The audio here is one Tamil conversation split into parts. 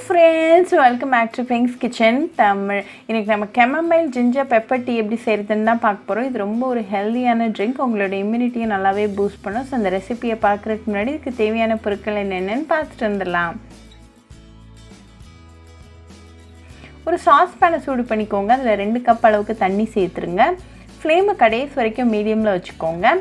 friends, welcome back to Pink's Kitchen Tamil. இன்னைக்கு நம்ம chamomile ginger pepper tea எப்படி செய்யறதுன்னு தான் பார்க்க போறோம். இது ரொம்ப ஒரு ஹெல்தியான ட்ரிங்க். உங்களோட இம்யூனிட்டியை நல்லாவே பூஸ்ட் பண்ணும். சோ இந்த ரெசிபியை பார்க்கறதுக்கு முன்னாடி இதுக்கு தேவையான பொருட்கள் என்னென்னன்னு பார்த்துட்டு வந்துடலாம். ஒரு சாஸ் பேனை சூடு பண்ணிக்கோங்க. அதுல 2 கப் அளவுக்கு தண்ணி சேர்த்துருங்க. ஃப்ளேமை கடைசி வரைக்கும் மீடியம்ல வச்சுக்கோங்க.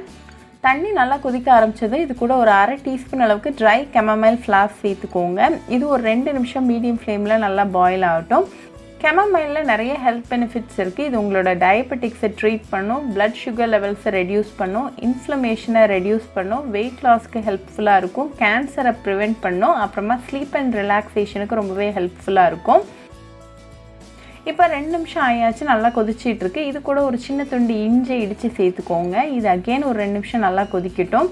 தண்ணி நல்லா கொதிக்க ஆரம்பிச்சது இது கூட ஒரு 1/2 டீஸ்பூன் அளவுக்கு ட்ரை chamomile ஃப்ளாக்ஸ் சேர்த்துக்கோங்க. இது ஒரு 2 நிமிஷம் மீடியம் ஃப்ளேமில் நல்லா பாயில் ஆகட்டும். chamomile நிறைய ஹெல்த் பெனிஃபிட்ஸ் இருக்குது. இது உங்களோட டயபெட்டிக்ஸை ட்ரீட் பண்ணும், பிளட் சுகர் லெவல்ஸை ரெடியூஸ் பண்ணும், இன்ஃப்ளமேஷனை ரெடியூஸ் பண்ணும், வெயிட் லாஸ்க்கு ஹெல்ப்ஃபுல்லாக இருக்கும், கேன்சரை ப்ரிவெண்ட் பண்ணும், அப்புறமா ஸ்லீப் அண்ட் ரிலாக்ஸேஷனுக்கு ரொம்பவே ஹெல்ப்ஃபுல்லாக இருக்கும். இப்போ 2 நிமிஷம் ஆயாச்சு, நல்லா கொதிச்சிட்டு இருக்கு. இது கூட ஒரு சின்ன துண்டு இஞ்சி இடித்து சேர்த்துக்கோங்க. இது அகெயின் ஒரு 2 நிமிஷம் நல்லா கொதிக்கட்டும்.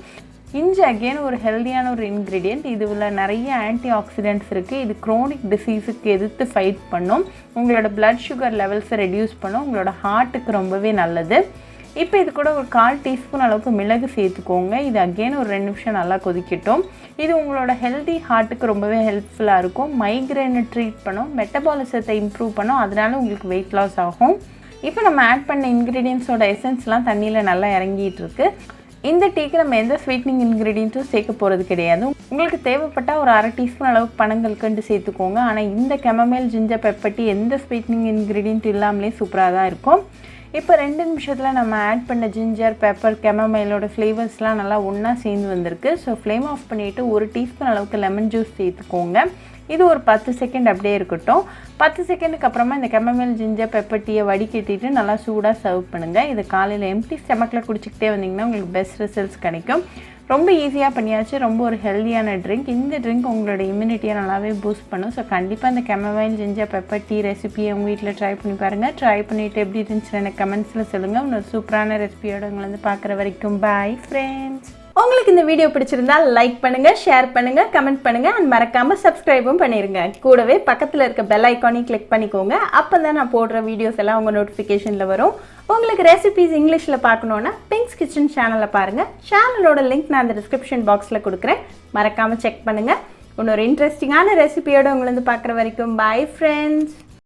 இஞ்சி அகெயின் ஒரு ஹெல்தியான ஒரு இன்க்ரீடியன்ட். இதுல நிறைய ஆன்டி ஆக்சிடென்ட்ஸ் இருக்குது. இது க்ரோனிக் டிசீஸுக்கு எதிர்த்து ஃபைட் பண்ணும், உங்களோட பிளட் சுகர் லெவல்ஸை ரெடியூஸ் பண்ணும், உங்களோட ஹார்ட்டுக்கு ரொம்பவே நல்லது. இப்போ இது கூட ஒரு 1/4 டீஸ்பூன் அளவுக்கு மிளகு சேர்த்துக்கோங்க. இது அகெயின் ஒரு 2 நிமிஷம் நல்லா கொதிக்கட்டும். இது உங்களோட ஹெல்தி ஹார்ட்டுக்கு ரொம்பவே ஹெல்ப்ஃபுல்லாக இருக்கும். மைக்ரேனை ட்ரீட் பண்ணும், மெட்டபாலிசத்தை இம்ப்ரூவ் பண்ணும், அதனால உங்களுக்கு வெயிட் லாஸ் ஆகும். இப்போ நம்ம ஆட் பண்ண இன்க்ரீடியன்ஸோட எசன்ஸ்லாம் தண்ணியில் நல்லா இறங்கிட்டு இருக்கு. இந்த டீக்கு நம்ம எந்த ஸ்வீட்னிங் இன்க்ரீடியன்ட்டும் சேர்க்க போகிறது கிடையாது. உங்களுக்கு தேவைப்பட்டால் ஒரு 1/2 டீஸ்பூன் அளவுக்கு பனங்கல்கண்டு சேர்த்துக்கோங்க. ஆனால் இந்த chamomile ginger pepper tea எந்த ஸ்வீட்னிங் இன்க்ரீடியன்ட் இல்லாமலே சூப்பராக தான் இருக்கும். இப்போ 2 நிமிஷத்தில் நம்ம ஆட் பண்ண ஜிஞ்சர் பெப்பர் chamomile ஃப்ளேவர்ஸ்லாம் நல்லா ஒன்றா சேர்ந்து வந்திருக்கு. ஸோ ஃப்ளேம் ஆஃப் பண்ணிவிட்டு 1 டீஸ்பூன் அளவுக்கு லெமன் ஜூஸ் சேர்த்துக்கோங்க. இது ஒரு 10 செகண்ட் அப்படியே இருக்கட்டும். 10 செகண்டுக்கு அப்புறமா இந்த chamomile ginger pepper டீயை வடிகட்டிட்டு நல்லா சூடாக சர்வ் பண்ணுங்கள். இது காலையில் எம்டி ஸ்டமக்கில் குடிச்சிக்கிட்டே வந்தீங்கன்னா உங்களுக்கு பெஸ்ட் ரிசல்ட்ஸ் கிடைக்கும். ரொம்ப ஈஸியாக பண்ணியாச்சு. ரொம்ப ஒரு ஹெல்தியான ட்ரிங்க். இந்த ட்ரிங்க் உங்களோட இம்யூனிட்டியை நல்லாவே பூஸ்ட் பண்ணும். ஸோ கண்டிப்பாக இந்த chamomile ginger pepper டீ ரெசிபியை உங்கள் வீட்டில் ட்ரை பண்ணி பாருங்கள். ட்ரை பண்ணிவிட்டு எப்படி இருந்துச்சுன்னு எனக்கு கமெண்ட்ஸில் சொல்லுங்கள். இன்னொரு சூப்பரான ரெசிபியோட உங்களை வந்து பார்க்குற வரைக்கும் பாய் ஃப்ரெண்ட்ஸ். உங்களுக்கு இந்த வீடியோ பிடிச்சிருந்தா லைக் பண்ணுங்க, ஷேர் பண்ணுங்க, கமெண்ட் பண்ணுங்க அண்ட் மறக்காம சப்ஸ்கிரைபும் பண்ணிருங்க. கூடவே பக்கத்தில் இருக்க பெல் ஐக்கானையும் கிளிக் பண்ணிக்கோங்க. அப்பதான் நான் போடுற வீடியோஸ் எல்லாம் உங்க நோட்டிஃபிகேஷன்ல வரும். உங்களுக்கு ரெசிபிஸ் இங்கிலீஷ்ல பார்க்கணும்னா பிங்க்ஸ் கிச்சன் சேனலை பாருங்க. சேனலோட லிங்க் நான் அந்த டிஸ்கிரிப்ஷன் பாக்ஸ்ல கொடுக்குறேன். மறக்காம செக் பண்ணுங்க. இன்னொரு இன்ட்ரெஸ்டிங்கான ரெசிபியோட உங்களை வந்து பார்க்குற வரைக்கும் பாய் ஃப்ரெண்ட்ஸ்.